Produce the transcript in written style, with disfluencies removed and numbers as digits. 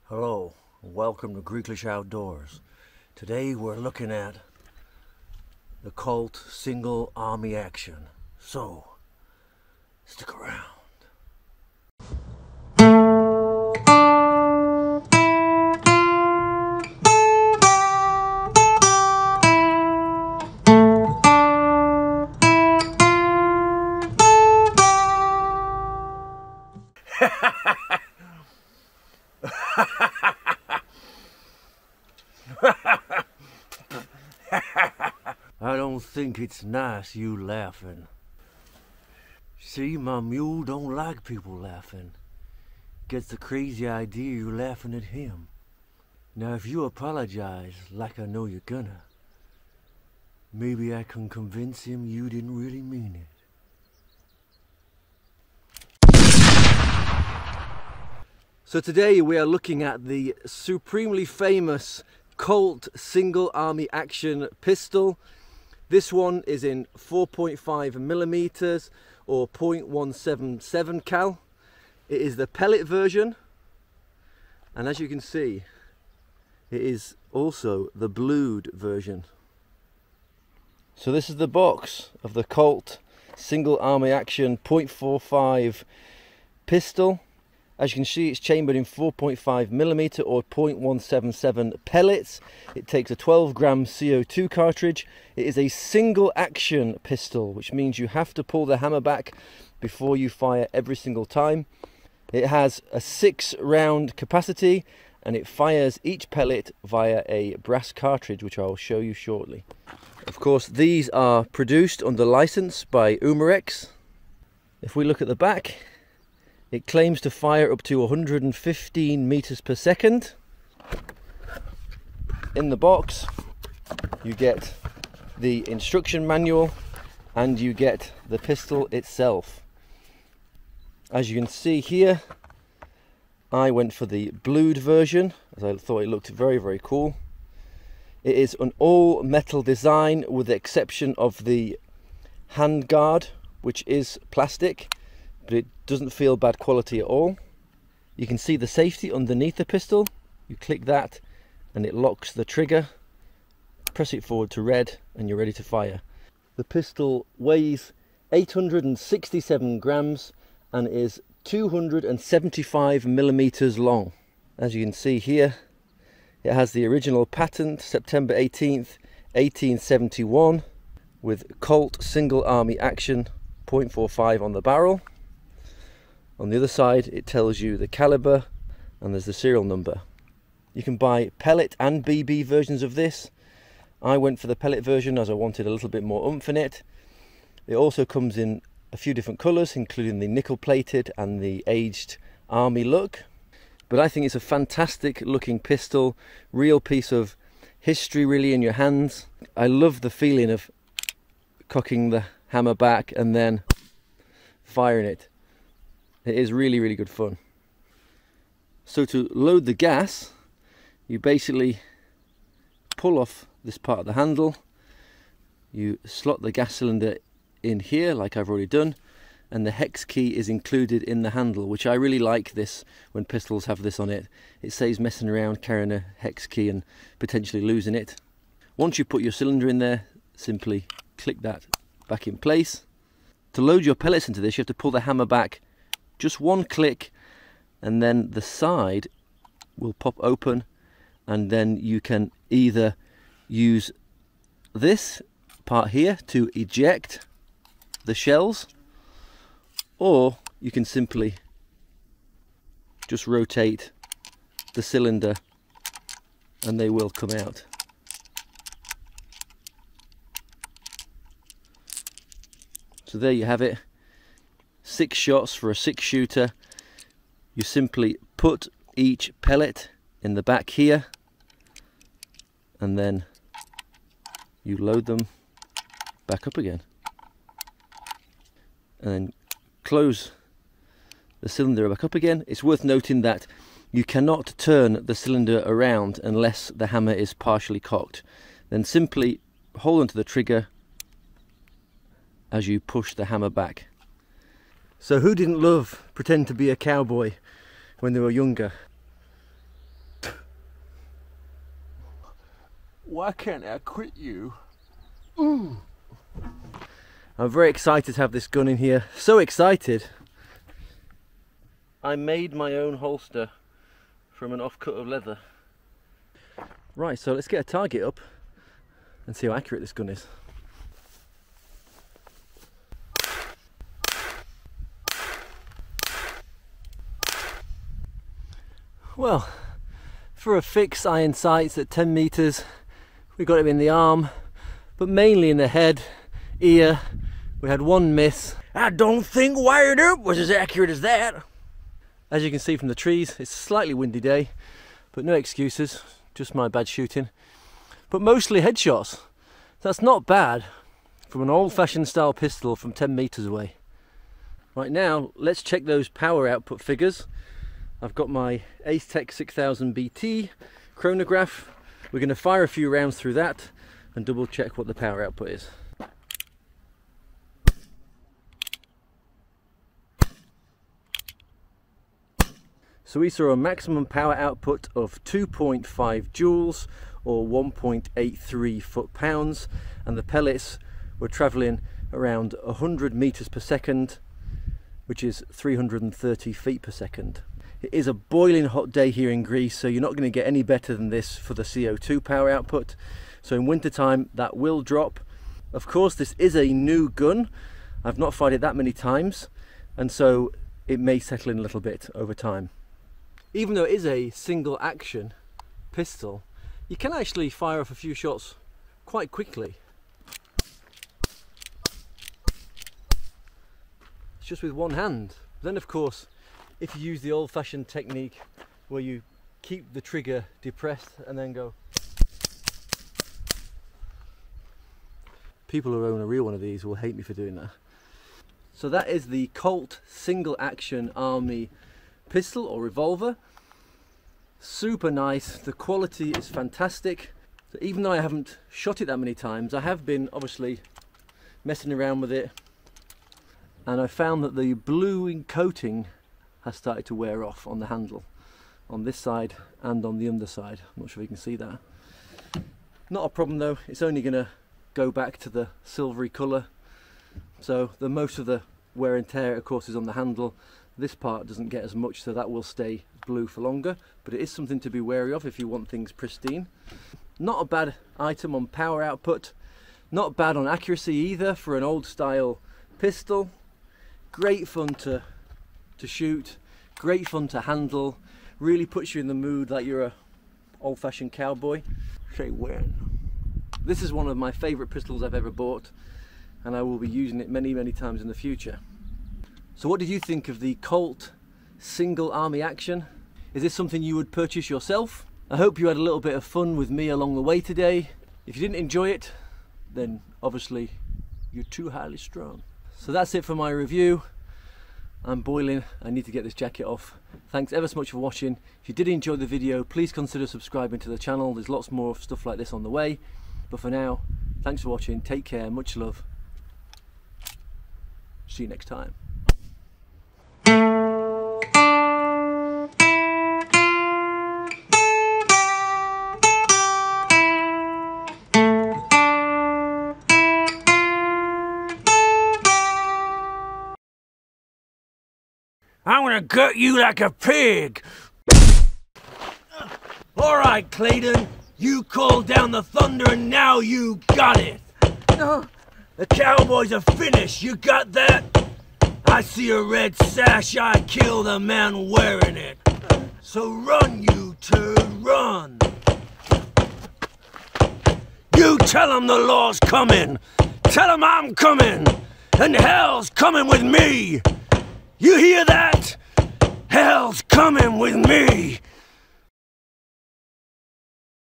Hello, welcome to Greeklish Outdoors. Today we're looking at the Colt single army action. So, stick around. I don't think it's nice you laughing. See, my mule don't like people laughing. Gets the crazy idea you're laughing at him. Now if you apologize like I know you're gonna, maybe I can convince him you didn't really mean it. So today we are looking at the supremely famous Colt single army action pistol. This one is in 4.5 millimeters or 0.177 cal. It is the pellet version, and as you can see, it is also the blued version. So this is the box of the Colt single army action 0.45 pistol. As you can see, it's chambered in 4.5 millimeter or 0.177 pellets. It takes a 12 gram CO2 cartridge. It is a single action pistol, which means you have to pull the hammer back before you fire every single time. It has a 6 round capacity, and it fires each pellet via a brass cartridge, which I will show you shortly. Of course, these are produced under license by Umarex. If we look at the back, it claims to fire up to 115 meters per second. In the box, you get the instruction manual and you get the pistol itself. As you can see here, I went for the blued version as I thought it looked very, very cool. It is an all metal design with the exception of the hand guard, which is plastic, but it doesn't feel bad quality at all. You can see the safety underneath the pistol. You click that and it locks the trigger. Press it forward to red and you're ready to fire. The pistol weighs 867 grams and is 275 millimeters long. As you can see here, it has the original patent, September 18th, 1871, with Colt single army action 0.45 on the barrel. On the other side, it tells you the caliber and there's the serial number. You can buy pellet and BB versions of this. I went for the pellet version as I wanted a little bit more oomph in it. It also comes in a few different colours, including the nickel plated and the aged army look. But I think it's a fantastic looking pistol, real piece of history really in your hands. I love the feeling of cocking the hammer back and then firing it. It is really, really good fun. So to load the gas, you basically pull off this part of the handle, you slot the gas cylinder in here like I've already done, and the hex key is included in the handle, which I really like this when pistols have this on it. It saves messing around carrying a hex key and potentially losing it. Once you put your cylinder in there, simply click that back in place. To load your pellets into this, you have to pull the hammer back just one click, and then the side will pop open, and then you can either use this part here to eject the shells, or you can simply just rotate the cylinder and they will come out. So there you have it. 6 shots for a 6-shooter. You simply put each pellet in the back here and then you load them back up again and then close the cylinder back up again. It's worth noting that you cannot turn the cylinder around unless the hammer is partially cocked. Then simply hold onto the trigger as you push the hammer back. So who didn't love pretend to be a cowboy when they were younger? Why can't I quit you? Ooh. I'm very excited to have this gun in here. So excited. I made my own holster from an offcut of leather. Right, so let's get a target up and see how accurate this gun is. Well, for a fixed iron sights at 10 meters, we got him in the arm, but mainly in the head, ear. We had one miss. I don't think wired up was as accurate as that. As you can see from the trees, it's a slightly windy day, but no excuses, just my bad shooting. But mostly headshots. That's not bad from an old-fashioned style pistol from 10 meters away. Right now, let's check those power output figures. I've got my Ace Tech 6000 BT chronograph. We're going to fire a few rounds through that and double check what the power output is. So we saw a maximum power output of 2.5 joules or 1.83 foot-pounds, and the pellets were travelling around 100 meters per second, which is 330 feet per second. It is a boiling hot day here in Greece, so you're not going to get any better than this for the CO2 power output. So in winter time that will drop. Of course, this is a new gun. I've not fired it that many times, and so it may settle in a little bit over time. Even though it is a single action pistol, you can actually fire off a few shots quite quickly. It's just with one hand. Then of course, if you use the old-fashioned technique where you keep the trigger depressed and then go. People who own a real one of these will hate me for doing that. So that is the Colt single action army pistol or revolver. Super nice, the quality is fantastic. So even though I haven't shot it that many times, I have been obviously messing around with it, and I found that the blue coating has started to wear off on the handle, on this side and on the underside. I'm not sure if you can see that. Not a problem though, it's only going to go back to the silvery colour. So the most of the wear and tear of course is on the handle. This part doesn't get as much, so that will stay blue for longer, but it is something to be wary of if you want things pristine. Not a bad item on power output, not bad on accuracy either for an old style pistol. Great fun to shoot, great fun to handle, really puts you in the mood like you're a old-fashioned cowboy. Say when. This is one of my favourite pistols I've ever bought, and I will be using it many times in the future. So what did you think of the Colt single army action? Is this something you would purchase yourself? I hope you had a little bit of fun with me along the way today. If you didn't enjoy it, then obviously you're too highly strung. So that's it for my review. I'm boiling, I need to get this jacket off. Thanks ever so much for watching. If you did enjoy the video, please consider subscribing to the channel. There's lots more stuff like this on the way. But for now, thanks for watching, take care, much love. See you next time. I'm gonna gut you like a pig! Alright, Clayton, you called down the thunder and now you got it! The Cowboys are finished, you got that? I see a red sash, I kill the man wearing it. So run, you turd, run! You tell him the law's coming! Tell him I'm coming! And hell's coming with me! You hear that? Hell's coming with me!